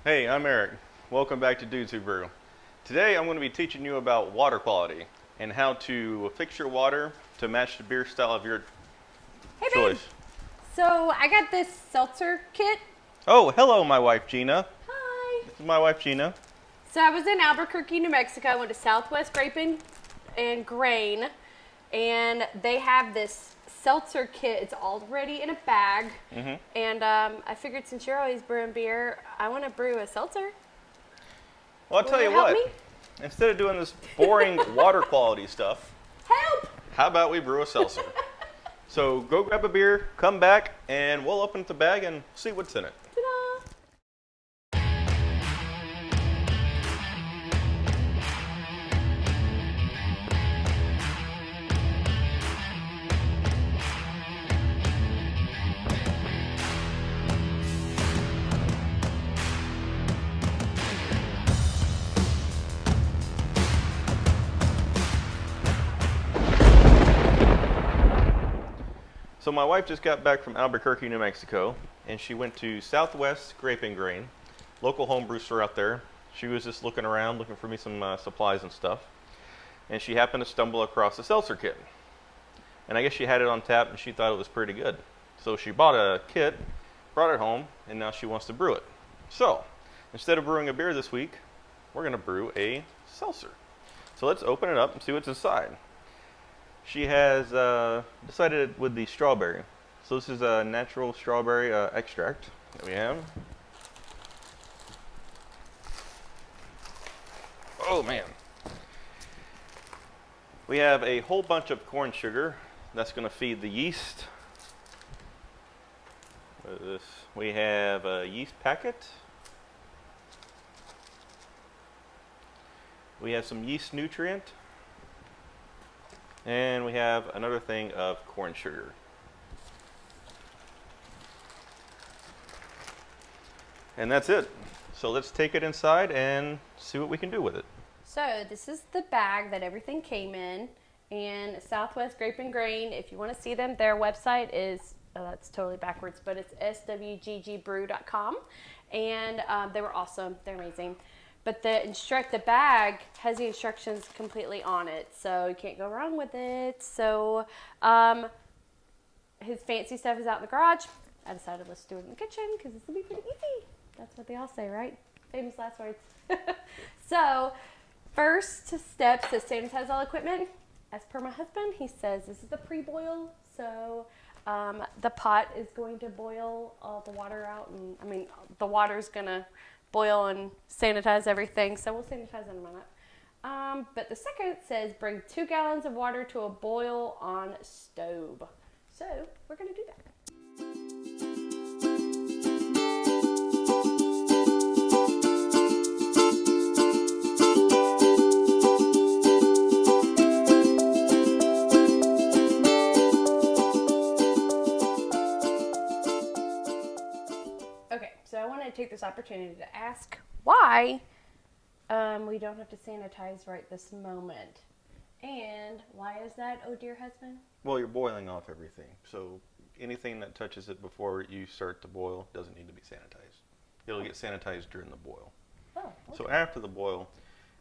Hey, I'm Eric. Welcome back to Dudes Who Brew. Today I'm going to be teaching you about water quality and how to fix your water to match the beer style of your Hey babe. choice. So I got this seltzer kit. Oh, hello, my wife Gina. Hi. This is my wife Gina. So I was in Albuquerque, New Mexico. I went to Southwest Graping and Grain, and they have this seltzer kit. It's already in a bag. And I figured since you're always brewing beer, I want to brew a seltzer. Well, I'll tell Will you you help what. me? Instead of doing this boring water quality stuff, Help! how about we brew a seltzer? So go grab a beer, come back, and we'll open up the bag and see what's in it. Ta-da! So my wife just got back from Albuquerque, New Mexico, and she went to Southwest Grape and Grain, local homebrew store out there. She was just looking around, looking for me some supplies and stuff, and she happened to stumble across a seltzer kit. And I guess she had it on tap, and she thought it was pretty good. So she bought a kit, brought it home, and now she wants to brew it. So instead of brewing a beer this week, we're going to brew a seltzer. So let's open it up and see what's inside. She has decided with the strawberry. So this is a natural strawberry extract that we have. Oh man. We have a whole bunch of corn sugar that's going to feed the yeast. What is this? We have a yeast packet. We have some yeast nutrient. And we have another thing of corn sugar. And that's it. So let's take it inside and see what we can do with it. So this is the bag that everything came in, and Southwest Grape and Grain, if you want to see them, their website is, that's totally backwards, but it's swggbrew.com, and they were awesome. They're amazing. But the bag has the instructions completely on it, so you can't go wrong with it. So his fancy stuff is out in the garage. I decided let's do it in the kitchen because this will be pretty easy. That's what they all say, right? Famous last words. So first steps to sanitize all equipment. As per my husband, he says this is a pre-boil, so the pot is going to boil all the water out, and the water's gonna boil and sanitize everything, so we'll sanitize in a minute. But the second says bring 2 gallons of water to a boil on stove. So we're gonna do that. Okay, so I want to take this opportunity to ask why we don't have to sanitize right this moment. And why is that, oh dear husband? Well, you're boiling off everything. So anything that touches it before you start to boil doesn't need to be sanitized. It'll get sanitized during the boil. Oh, okay. So after the boil,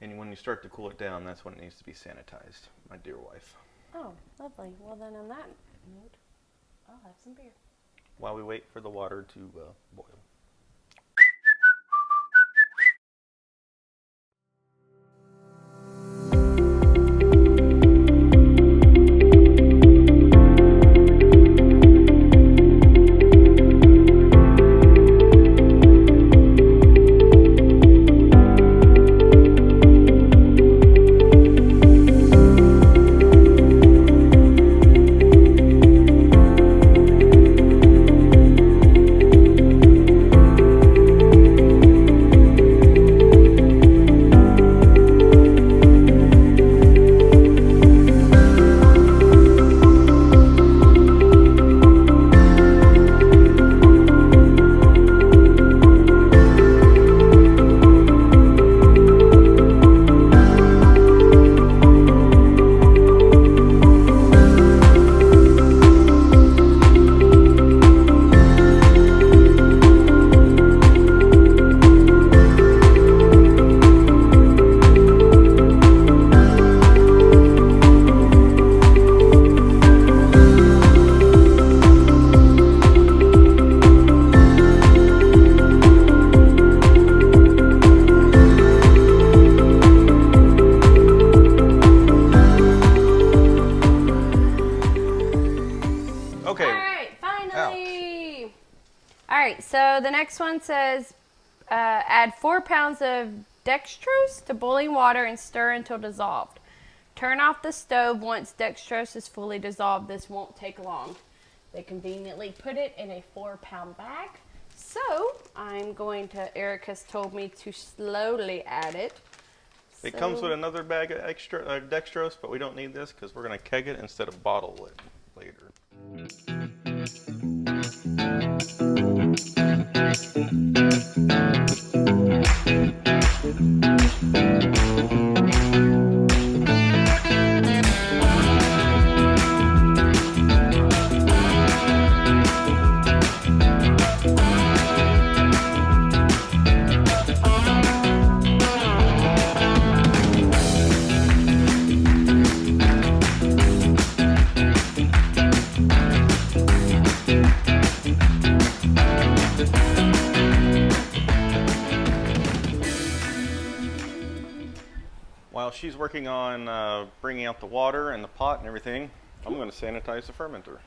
and when you start to cool it down, that's when it needs to be sanitized, my dear wife. Oh, lovely. Well, then on that note, I'll have some beer. While we wait for the water to boil. next one says add 4 pounds of dextrose to boiling water and stir until dissolved. Turn off the stove once dextrose is fully dissolved. This won't take long. They conveniently put it in a 4-pound bag. So I'm going to, Eric has told me to slowly add it. It comes with another bag of extra dextrose, but we don't need this because we're going to keg it instead of bottle it later. While she's working on bringing out the water and the pot and everything, I'm going to sanitize the fermenter.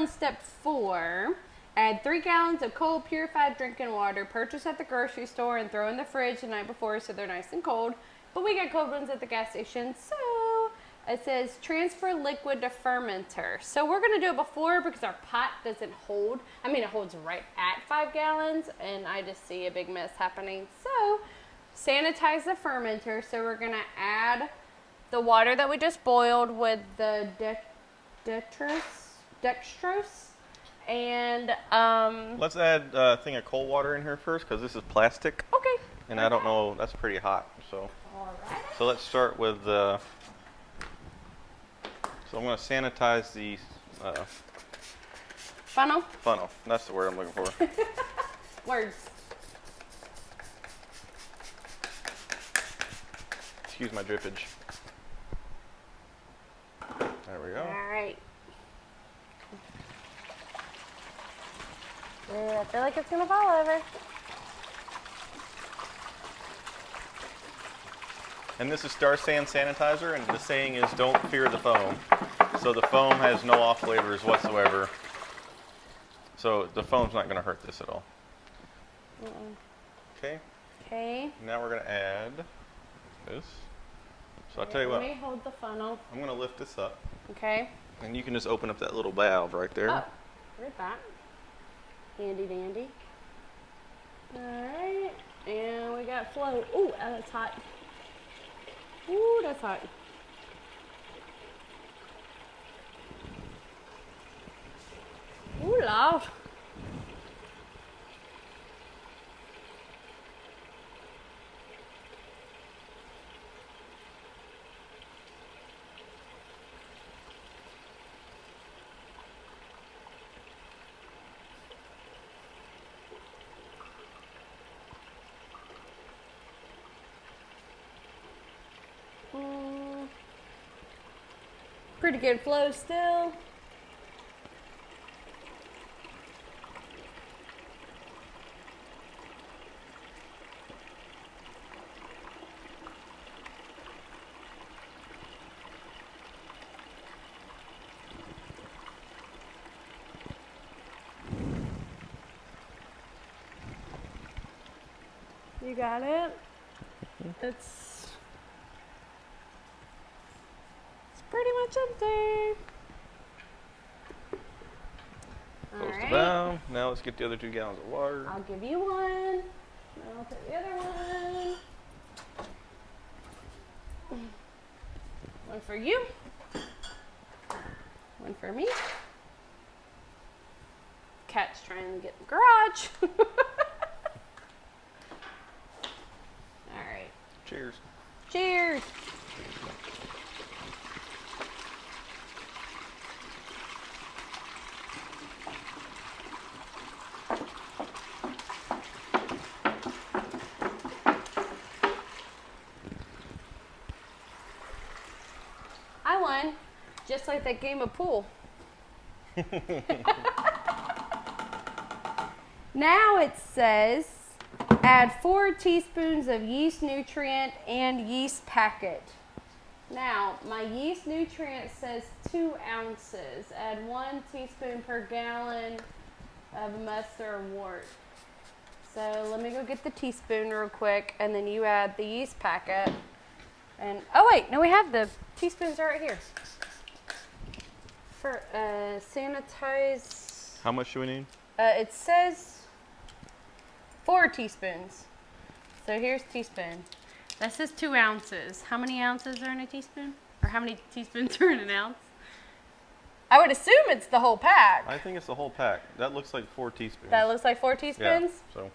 Step 4, add 3 gallons of cold purified drinking water purchased at the grocery store and throw in the fridge the night before so they're nice and cold. But we got cold ones at the gas station, so it says transfer liquid to fermenter. So we're going to do it before because our pot doesn't hold. I mean, it holds right at 5 gallons, and I just see a big mess happening. So sanitize the fermenter. So we're going to add the water that we just boiled with the dextrose, and let's add a thing of cold water in here first because this is plastic. Okay. And I don't know, that's pretty hot. So, alright. So let's start with so I'm going to sanitize the funnel. That's the word I'm looking for. Words. Excuse my drippage. There we go. All right. Yeah, I feel like it's gonna fall over. And this is Star Sand Sanitizer, and the saying is don't fear the foam. So the foam has no off flavors whatsoever. So the foam's not going to hurt this at all. Okay. Okay. Now we're going to add this. So I'll tell you what. Let me hold the funnel. I'm going to lift this up. Okay. And you can just open up that little valve right there. Oh, where's that? Handy dandy. Alright. And we got flow. Ooh, that's hot. Ooh, that's hot. Ooh, loud. Pretty good flow still. You got it? It's pretty much empty. Close the valve. Now let's get the other 2 gallons of water. I'll give you one. I'll take the other one. One for you. One for me. Cat's trying to get in the garage. All right. Cheers. Cheers. Just like that game of pool. Now it says add 4 teaspoons of yeast nutrient and yeast packet. Now, my yeast nutrient says 2 ounces. Add 1 teaspoon per gallon of mustard or wort. So let me go get the teaspoon real quick, and then you add the yeast packet. And oh wait, no, we have the teaspoons right here. For sanitize. How much do we need? It says 4 teaspoons. So here's teaspoon. That says 2 ounces. How many ounces are in a teaspoon? Or how many teaspoons are in an ounce? I would assume it's the whole pack. I think it's the whole pack. That looks like 4 teaspoons. That looks like 4 teaspoons? Yeah, so.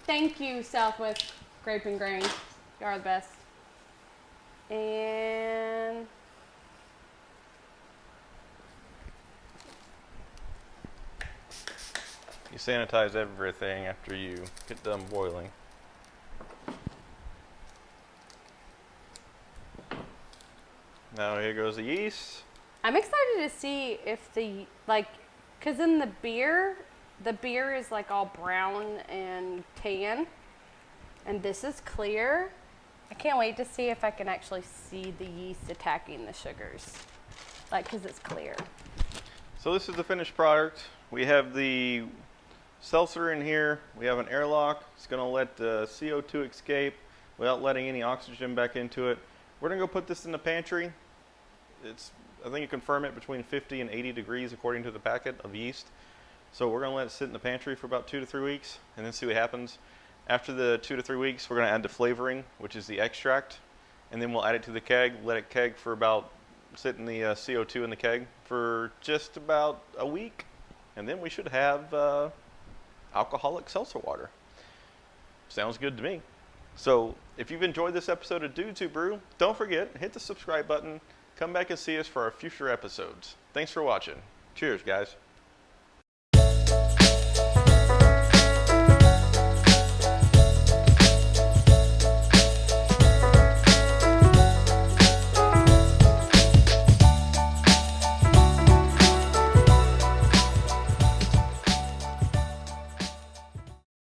Thank you, Southwest Grape and Grain. You are the best. And You sanitize everything after you get done boiling. Now here goes the yeast. I'm excited to see if the, like, because in the beer is like all brown and tan, and this is clear. I can't wait to see if I can actually see the yeast attacking the sugars, like, because it's clear. So this is the finished product. We have the seltzer in here. We have an airlock. It's going to let the CO2 escape without letting any oxygen back into it. We're going to go put this in the pantry. I think you confirm it between 50 and 80 degrees according to the packet of yeast. So we're going to let it sit in the pantry for about 2 to 3 weeks and then see what happens. After the 2 to 3 weeks, we're going to add the flavoring, which is the extract, and then we'll add it to the keg, let it keg for about, sit in the CO2 in the keg for just about a week, and then we should have alcoholic seltzer water. Sounds good to me. So if you've enjoyed this episode of Dudes Who Brew, don't forget, hit the subscribe button. Come back and see us for our future episodes. Thanks for watching. Cheers, guys.